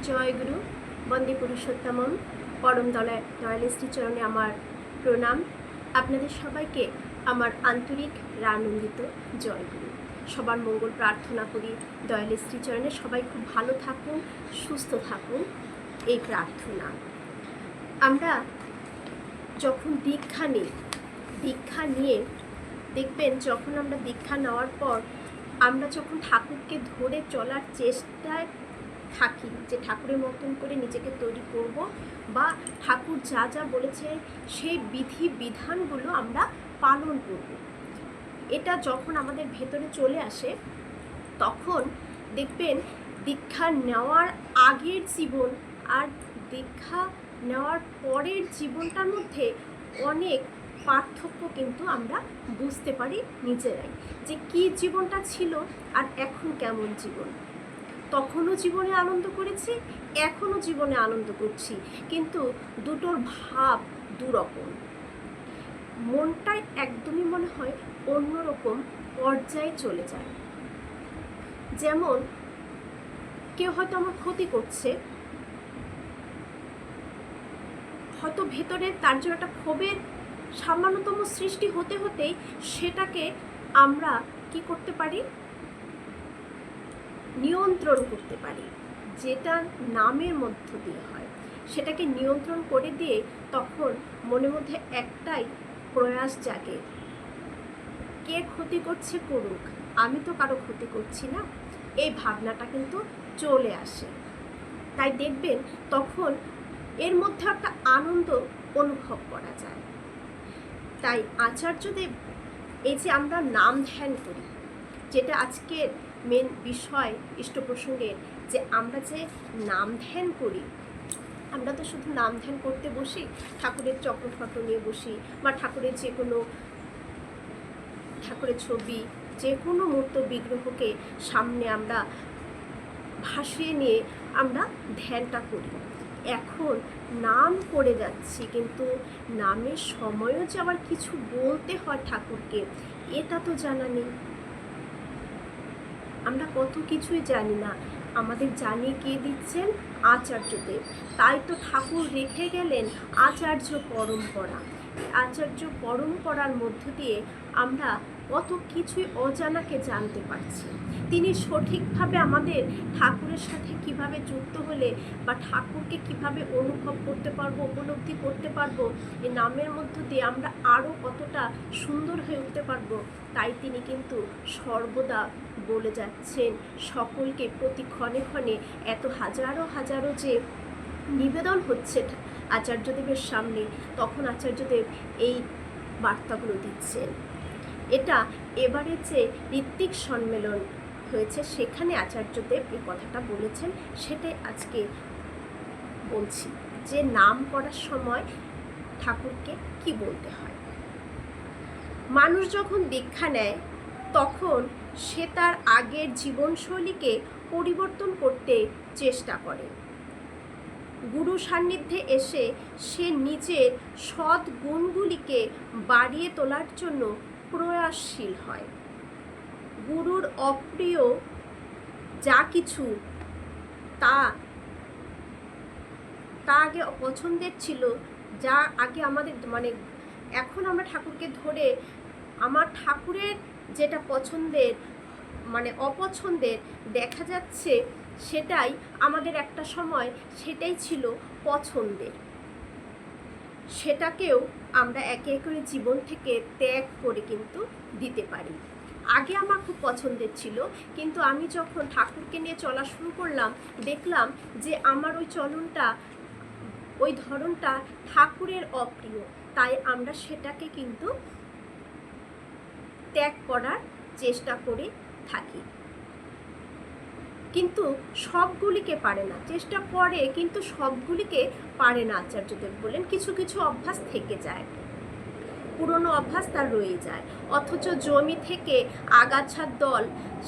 জয় গুরু, বন্দে পুরুষোত্তমম, পরম দয়াল শ্রীচরণে আমার প্রণাম। আপনাদের সবাইকে আমার আন্তরিক আনন্দিত জয় গুরু। সবার মঙ্গল প্রার্থনা করি দয়াল শ্রীচরণে। সবাই খুব ভালো থাকুন, সুস্থ থাকুন, এই প্রার্থনা। আমরা যখন দীক্ষা নিয়ে দেখবেন, যখন আমরা দীক্ষা নেওয়ার পর আমরা যখন ঠাকুরকে ধরে চলার চেষ্টায় থাকি, যে ঠাকুরের মতন করে নিজেকে তৈরি করব, বা ঠাকুর যা যা বলেছে সেই বিধি বিধানগুলো আমরা পালন করব, এটা যখন আমাদের ভেতরে চলে আসে, তখন দেখবেন দীক্ষা নেওয়ার আগের জীবন আর দীক্ষা নেওয়ার পরের জীবনটার মধ্যে অনেক পার্থক্য কিন্তু আমরা বুঝতে পারি নিজেরাই, যে কি জীবনটা ছিল আর এখন কেমন জীবন। তখনও জীবনে আনন্দ করেছি, এখনও জীবনে আনন্দ করছি, কিন্তু দুটোর ভাব দুরকম। মনটাই একদমই মনে হয় অন্যরকম পর্যায়ে চলে যায়। যেমন কেউ হয়তো আমার ক্ষতি করছে, হয়তো ভেতরে তার জন্য একটা ক্ষোভের সামান্যতম সৃষ্টি হতে হতেই সেটাকে আমরা কি করতে পারি, নিয়ন্ত্রণ করতে পারি, যেটা নামের মধ্য দিয়ে হয়। সেটাকে নিয়ন্ত্রণ করে দিয়ে তখন মনের মধ্যে একটাই প্রয়াস জাগে, কে ক্ষতি করছে করুক, আমি তো কারো ক্ষতি করছি না, এই ভাবনাটা কিন্তু চলে আসে। তাই দেখবেন তখন এর মধ্যে একটা আনন্দ অনুভব করা যায়। তাই আচার্যদেব এই যে আমরা নাম ধ্যান করি, যেটা আজকের মেন বিষয় ইষ্ট প্রসঙ্গের, যে আমরা যে নাম ধ্যান করি, আমরা তো শুধু নাম ধ্যান করতে বসি, ঠাকুরের চক্র ফটো নিয়ে বসি, বা ঠাকুরের যে কোনো ঠাকুরের ছবি, যে কোনো মূর্ত বিগ্রহকে সামনে আমরা ভাসিয়ে নিয়ে আমরা ধ্যানটা করি। এখন নাম করে যাচ্ছি, কিন্তু নামের সময়ও যে আবার কিছু বলতে হয় ঠাকুরকে, এটা তো জানা নেই। আমরা কত কিছুই জানি না, আমাদের জানিয়ে কে দিচ্ছেন? আচার্যদেব। তাই তো ঠাকুর রেখে গেলেন আচার্য পরম্পরা। আচার্য পরম্পরার মধ্য দিয়ে আমরা কত কিছুই অজানাকে জানতে পারছি। তিনি সঠিকভাবে আমাদের ঠাকুরের সাথে কিভাবে যুক্ত হলে বা ঠাকুরকে কিভাবে অনুভব করতে পারবো, উপলব্ধি করতে পারবো, এই নামের মধ্য দিয়ে আমরা আরও কতটা সুন্দর হয়ে উঠতে পারবো, তাই তিনি কিন্তু সর্বদা বলে যাচ্ছেন সকলকে। প্রতি ক্ষণে ক্ষণে এত হাজারো হাজারো যে নিবেদন হচ্ছে আচার্যদেবের সামনে, তখন আচার্যদেব এই বার্তাগুলো দিচ্ছেন। এটা এবারে যে ঋত্বিক সম্মেলন হয়েছে, সেখানে আচার্যদেব এই কথাটা বলেছেন, সেটাই আজকে বলছি, যে নাম করার সময় ঠাকুরকে কি বলতে হয়। মানুষ যখন দীক্ষা নেয়, তখন সে তার আগের জীবনশৈলীকে পরিবর্তন করতে চেষ্টা করে। গুরু সান্নিধ্যে এসে সে নিজের সৎ গুণগুলিকে বাড়িয়ে তোলার জন্য প্রয়াসশীল হয়। গুরুর অপ্রিয় যা কিছু তা আগে পছন্দের ছিল, যা আগে আমাদের এখন আমরা ঠাকুরকে ধরে আমার ঠাকুরের যেটা পছন্দের অপছন্দের দেখা যাচ্ছে, সেটাই আমাদের একটা সময় সেটাই ছিল পছন্দের। সেটাকেও আমরা একে একে করে জীবন থেকে ত্যাগ করে কিন্তু দিতে পারি। আগে আমার খুব পছন্দের ছিল, কিন্তু আমি যখন ঠাকুরকে নিয়ে চলা শুরু করলাম, দেখলাম যে আমার ওই চলনটা, ওই ধরনটা ঠাকুরের অপ্রিয়, তাই আমরা সেটাকে কিন্তু ত্যাগ করার চেষ্টা করে থাকি। কিন্তু সবগুলিকে পারে না, চেষ্টা করে কিন্তু সবগুলিকে পারে না। আচার্যদেব বলেন কিছু কিছু অভ্যাস থেকে যায়, পুরনো অভ্যাস তার রয়ে যায়। অথচ জমি থেকে আগাছার দল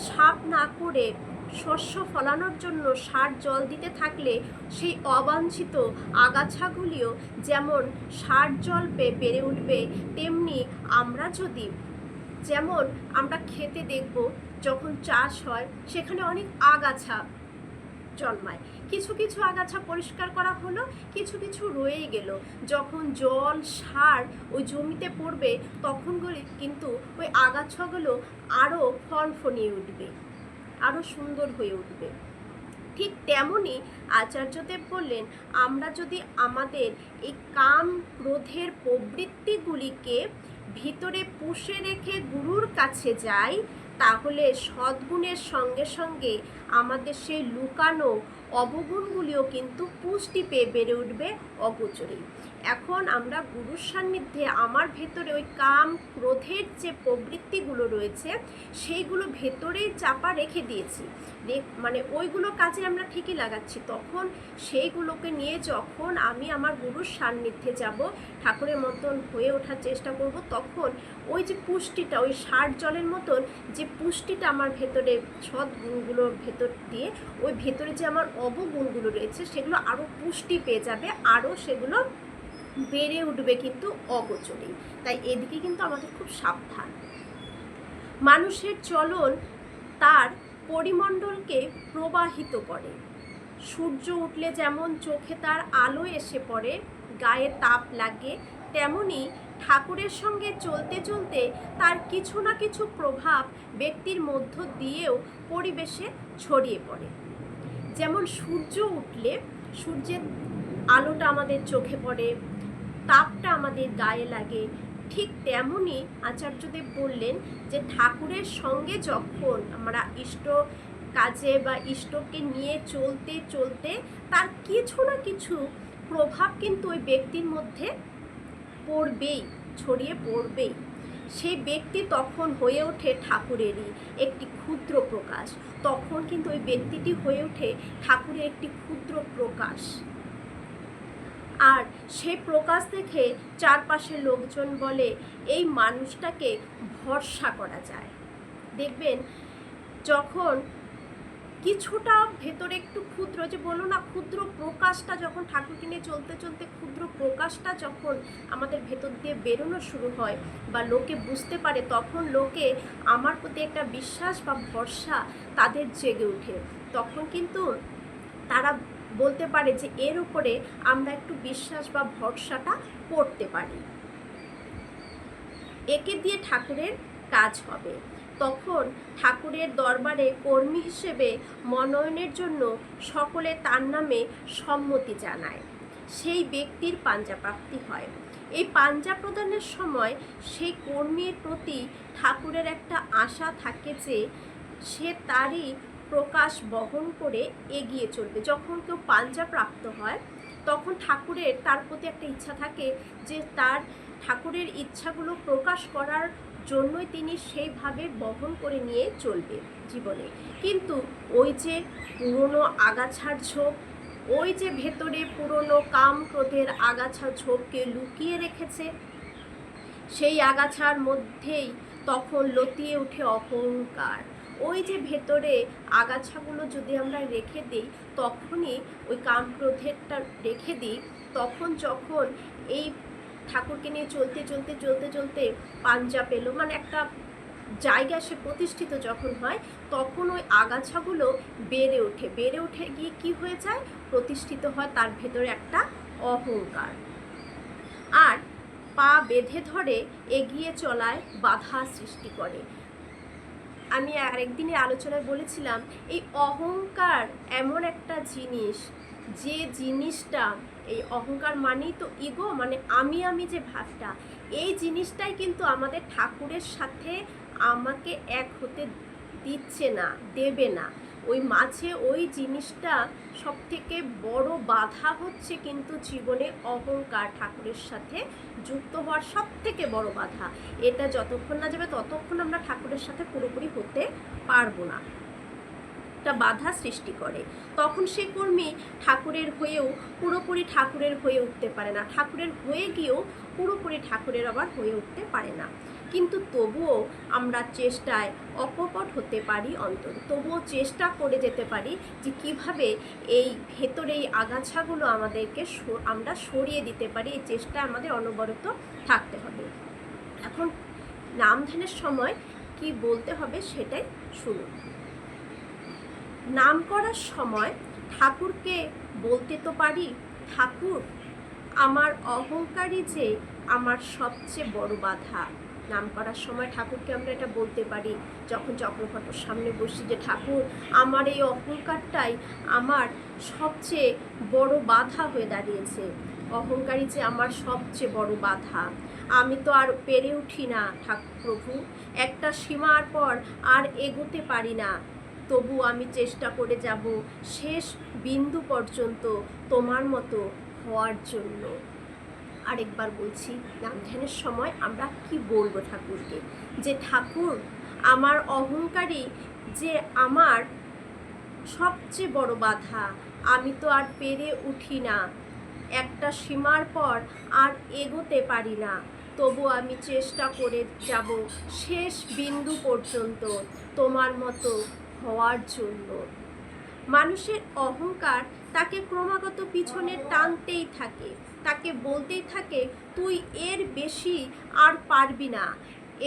সাফ না করে শস্য ফলানোর জন্য সার জল দিতে থাকলে সেই অবাঞ্ছিত আগাছাগুলিও যেমন সার জল পেয়ে বেড়ে উঠবে, তেমনি আমরা যদি, যেমন আমরা খেতে দেখব যখন চাষ হয়, সেখানে অনেক আগাছা জন্মায়। কিছু কিছু আগাছা পরিষ্কার করা হলো, কিছু কিছু রয়েই গেল। যখন জল সার ওই জমিতে পড়বে তখন কিন্তু ওই আগাছাগুলো আরও ফনফনিয়ে উঠবে, আরও সুন্দর হয়ে উঠবে। ঠিক তেমনই আচার্যদেব বললেন, আমরা যদি আমাদের এই কাম ক্রোধের প্রবৃত্তিগুলিকে ভিতরে পুষে রেখে গুরুর কাছে যাই, তাহলে সদ্গুণের সঙ্গে সঙ্গে আমাদের সেই লুকানো অবগুণগুলিও কিন্তু পুষ্টি পেয়ে বেড়ে উঠবে অগোচরেই। এখন আমরা গুরুর সান্নিধ্যে আমার ভেতরে ওই কাম ক্রোধের যে প্রবৃত্তিগুলো রয়েছে সেইগুলো ভেতরেই চাপা রেখে দিয়েছি, মানে ওইগুলো কাজে আমরা ঠিকই লাগাচ্ছি। তখন সেইগুলোকে নিয়ে যখন আমি আমার গুরুর সান্নিধ্যে যাব, ঠাকুরের মতন হয়ে ওঠার চেষ্টা করব, তখন ওই যে পুষ্টিটা, ওই সার জলের মতন যে পুষ্টিটা আমার ভেতরে সদ্গুণগুলোর ভেতর দিয়ে, ওই ভেতরে যে আমার অবগুণগুলো রয়েছে সেগুলো আরও পুষ্টি পেয়ে যাবে, আরও সেগুলো বেড়ে উঠবে কিন্তু অগোচরেই। তাই এদিকে কিন্তু আমাদের খুব সাবধান। মানুষের চলন তার পরিমণ্ডলকে প্রবাহিত করে। সূর্য উঠলে যেমন চোখে তার আলো এসে পড়ে, গায়ে তাপ লাগে, তেমনি ঠাকুরের সঙ্গে চলতে চলতে তার কিছু না কিছু প্রভাব ব্যক্তির মধ্য দিয়েও পরিবেশে ছড়িয়ে পড়ে। যেমন সূর্য উঠলে সূর্যের আলোটা আমাদের চোখে পড়ে, তাপটা আমাদের গায়ে লাগে, ঠিক তেমনই আচার্যদেব বললেন যে ঠাকুরের সঙ্গে যখন আমরা ইষ্ট কাজে বা ইষ্টকে নিয়ে চলতে চলতে তার কিছু না কিছু প্রভাব কিন্তু ওই ব্যক্তির মধ্যে পড়বেই, ছড়িয়ে পড়বেই। সেই ব্যক্তি তখন হয়ে ওঠে ঠাকুরেরই একটি ক্ষুদ্র প্রকাশ। তখন কিন্তু ওই ব্যক্তিটি হয়ে ওঠে ঠাকুরের একটি ক্ষুদ্র প্রকাশ। আর সেই প্রকাশ দেখে চারপাশের লোকজন বলে এই মানুষটাকে ভরসা করা যায়। দেখবেন যখন কিছুটা ভেতরে একটু ক্ষুদ্র, যে বলো না ক্ষুদ্র প্রকাশটা, যখন ঠাকুরকে নিয়ে চলতে চলতে ক্ষুদ্র প্রকাশটা যখন আমাদের ভেতর দিয়ে বেরোনো শুরু হয় বা লোকে বুঝতে পারে, তখন লোকে আমার প্রতি একটা বিশ্বাস বা ভরসা তাদের জেগে ওঠে। তখন কিন্তু তারা বলতে পারে যে এর উপরে আমরা একটু বিশ্বাস বা ভরসাটা করতে পারি, একে দিয়ে ঠাকুরের কাজ হবে। তখন ঠাকুরের দরবারে কর্মী হিসেবে মনোনয়নের জন্য সকলে তার নামে সম্মতি জানায়। সেই ব্যক্তির পাঞ্জাপ্রাপ্তি হয়। এই পাঞ্জা প্রদানের সময় সেই কর্মীর প্রতি ঠাকুরের একটা আশা থাকে যে সে তারই প্রকাশ বহন করে এগিয়ে চলবে। যখন কেউ পাঞ্জা প্রাপ্ত হয় তখন ঠাকুরের তার প্রতি একটা ইচ্ছা থাকে যে তার ঠাকুরের ইচ্ছাগুলো প্রকাশ করার জন্যই তিনি সেইভাবে বহন করে নিয়ে চলবে জীবনে। কিন্তু ওই যে পুরনো আগাছার ঝোপ, ওই যে ভেতরে পুরনো কাম ক্রোধের আগাছা ঝোপকে লুকিয়ে রেখেছে, সেই আগাছার মধ্যেই তখন লতিয়ে ওঠে অহংকার। ওই যে ভেতরে আগাছাগুলো যদি আমরা রেখে দিই, তখনই ওই কাম ক্রোধেরটা রেখে দিই, তখন যখন এই ঠাকুরকে নিয়ে চলতে চলতে চলতে চলতে পাঞ্জা পেল, মানে একটা জায়গায় সে প্রতিষ্ঠিত যখন হয়, তখন ওই আগাছাগুলো বেড়ে ওঠে, বেড়ে উঠে গিয়ে কি হয়ে যায়, প্রতিষ্ঠিত হয় তার ভেতরে একটা অহংকার। আর পা বেঁধে ধরে এগিয়ে চলায় বাধা সৃষ্টি করে। আমি আরেকদিনের আলোচনায় বলেছিলাম এই অহংকার এমন একটা জিনিস, যে জিনিসটা, এই অহংকার মানেই তো ইগো, মানে আমি যে ভাবটা, এই জিনিসটাই কিন্তু আমাদের ঠাকুরের সাথে আমাকে এক হতে দিচ্ছে না, দেবে না। ওই মাঝে ওই জিনিসটা সব থেকে বড় বাধা হচ্ছে কিন্তু জীবনে অহংকার, ঠাকুরের সাথে যুক্ত হওয়ার সব থেকে বড় বাধা। এটা যতক্ষণ না যাবে ততক্ষণ আমরা ঠাকুরের সাথে পুরোপুরি হতে পারবো না, একটা বাধা সৃষ্টি করে। তখন সে কর্মী ঠাকুরের হয়েও পুরোপুরি ঠাকুরের হয়ে উঠতে পারে না, ঠাকুরের হয়ে গিয়েও পুরোপুরি ঠাকুরের আবার হয়ে উঠতে পারে না। কিন্তু তবুও আমরা চেষ্টায় অকপট হতে পারি, তবুও চেষ্টা করে যেতে পারি যে কিভাবে এই ভেতরে এই আগাছাগুলো আমাদেরকে আমরা সরিয়ে দিতে পারি। এই চেষ্টা আমাদের অনবরত থাকতে হবে। এখন নাম ধ্যানের সময় কি বলতে হবে সেটাই শুনুন। নাম করার সময় ঠাকুরকে বলতে তো পারি, ঠাকুর আমার অহংকারই যে আমার সবচেয়ে বড় বাধা। নাম করার সময় ঠাকুরকে আমরা এটা বলতে পারি, যখন চক্রঘটর সামনে বসি, যে ঠাকুর আমার এই অহংকারটাই আমার সবচেয়ে বড় বাধা হয়ে দাঁড়িয়েছে। অহংকারই যে আমার সবচেয়ে বড় বাধা। আমি তো আর পেরে উঠি না ঠাকুর প্রভু, একটা সীমার পর আর এগোতে পারি না। তবু আমি চেষ্টা করে যাব শেষ বিন্দু পর্যন্ত তোমার মতো হওয়ার জন্য। আরেকবার বলছি, নাম ধ্যানের সময় আমরা কি বলবো ঠাকুরকে, যে ঠাকুর আমার অহংকারই যে আমার সবচেয়ে বড় বাধা। আমি তো আর পেরে উঠি না, একটা সীমার পর আর এগোতে পারি না। তবু আমি চেষ্টা করে যাব শেষ বিন্দু পর্যন্ত তোমার মতো হওয়ার জন্য। মানুষের অহংকার তাকে ক্রমাগত পিছনে টানতেই থাকে, তাকে বলতেই থাকে তুই এর বেশি আর পারবি না,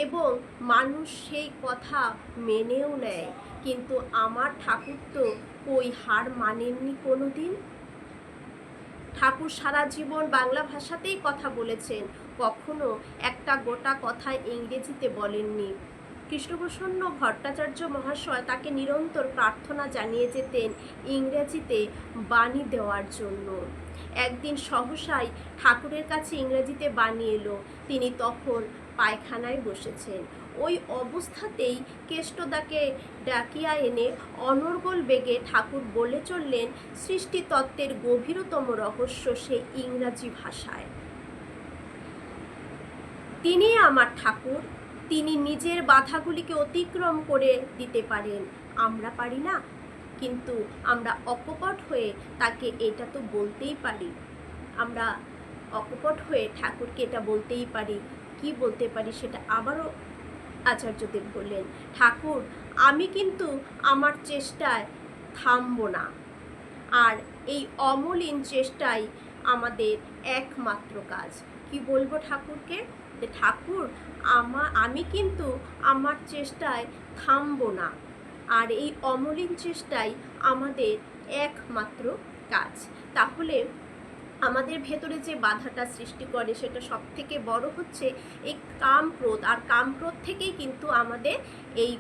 এবং মানুষ সেই কথা মেনেও নেয়। কিন্তু আমার ঠাকুর তো কই হার মানেননি কোনো দিন। ঠাকুর সারা জীবন বাংলা ভাষাতেই কথা বলেছেন, কখনো একটা গোটা কথা ইংরেজিতে বলেননি। কৃষ্ণপ্রসন্ন ভট্টাচার্য মহাশয় তাকে নিরন্তর প্রার্থনা জানিয়ে যেতেন ইংরেজিতে বাণী দেওয়ার জন্য। একদিন সহসাই ঠাকুরের কাছে ইংরেজিতে বাণী এলো, তিনি তখন পায়খানায় বসেছেন। ওই অবস্থাতেই কেষ্টদাকে ডাকিয়া এনে অনর্গল বেগে ঠাকুর বলে চললেন সৃষ্টিতত্ত্বের গভীরতম রহস্য সেই ইংরাজি ভাষায়। তিনি আমার ঠাকুর, তিনি নিজের বাধাগুলিকে অতিক্রম করে দিতে পারেন, আমরা পারি না। কিন্তু আমরা অকপট হয়ে তাকে এটা তো বলতেই পারি, আমরা অকপট হয়ে ঠাকুরকে এটা বলতেই পারি। কি বলতে পারি সেটা আবারও আচার্যদেব বললেন, ঠাকুর আমি কিন্তু আমার চেষ্টায় থামব না, আর এই অমলিন চেষ্টাই আমাদের একমাত্র কাজ। কি বলবো ঠাকুরকে, যে ঠাকুর আমি কিন্তু আমার চেষ্টায় থামব না, আর এই অমলিন চেষ্টাই আমাদের একমাত্র কাজ। তাহলে আমাদের ভেতরে যে বাধাটা সৃষ্টি করে সেটা সব থেকে বড় হচ্ছে এই কাম ক্রোধ, আর কাম ক্রোধ থেকেই কিন্তু আমাদের এই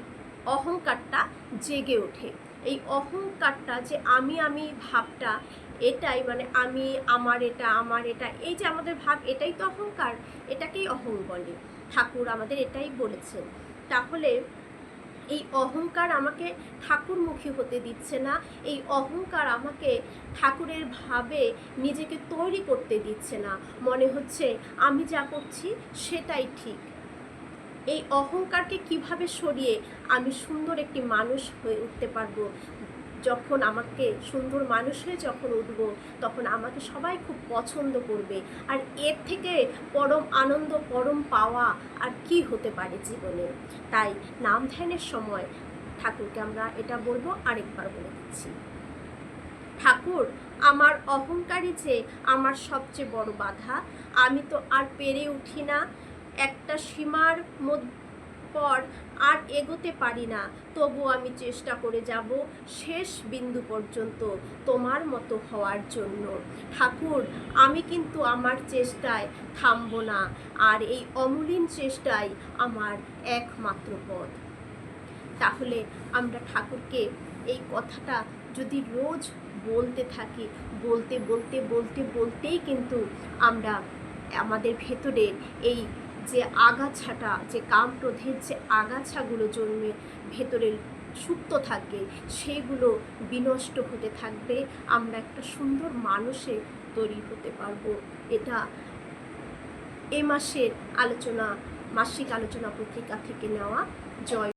অহংকারটা জেগে ওঠে। এই অহংকারটা যে আমি ভাবটা, এটাই মানে আমি আমার এটা এই যে আমাদের ভাব, এটাই তো অহংকার, এটাকেই অহং বলে। ঠাকুর আমাদের এটাই বলেছেন। তাহলে এই অহংকার আমাকে ঠাকুরমুখী হতে দিচ্ছে না, এই অহংকার আমাকে ঠাকুরের ভাবে নিজেকে তৈরি করতে দিচ্ছে না। মনে হচ্ছে আমি যা করছি সেটাই ঠিক। এই অহংকারকে কিভাবে সরিয়ে আমি সুন্দর একটি মানুষ হয়ে উঠতে পারবো। যখন আমাকে সুন্দর মানুষ হয়ে যখন উঠব, তখন আমাকে সবাই খুব পছন্দ করবে। আর এর থেকে পরম আনন্দ, পরম পাওয়া আর কি হতে পারে জীবনে। তাই নাম ধ্যানের সময় ঠাকুরকে আমরা এটা বলবো, আরেকবার বলে দিচ্ছি, ঠাকুর আমার অহংকারই যে আমার সবচেয়ে বড় বাধা। আমি তো আর পেরে উঠি না, একটা সীমার পর আর এগোতে পারি না। তবু আমি চেষ্টা করে যাব শেষ বিন্দু পর্যন্ত তোমার মতো হওয়ার জন্য। ঠাকুর আমি কিন্তু আমার চেষ্টায় থামব না, আর এই অমলিন চেষ্টাই আমার একমাত্র পথ। তাহলে আমরা ঠাকুরকে এই কথাটা যদি রোজ বলতে থাকি, বলতে বলতে বলতে বলতেই কিন্তু আমরা আমাদের ভেতরে এই যে আগাছাটা, যে কাম ক্রোধের যে আগাছাগুলো জন্মে ভেতরে সুপ্ত থাকে, সেগুলো বিনষ্ট হতে থাকবে। আমরা একটা সুন্দর মানুষে তৈরি হতে পারবো। এটা এ মাসের আলোচনা, মাসিক আলোচনা পত্রিকা থেকে নেওয়া। জয়।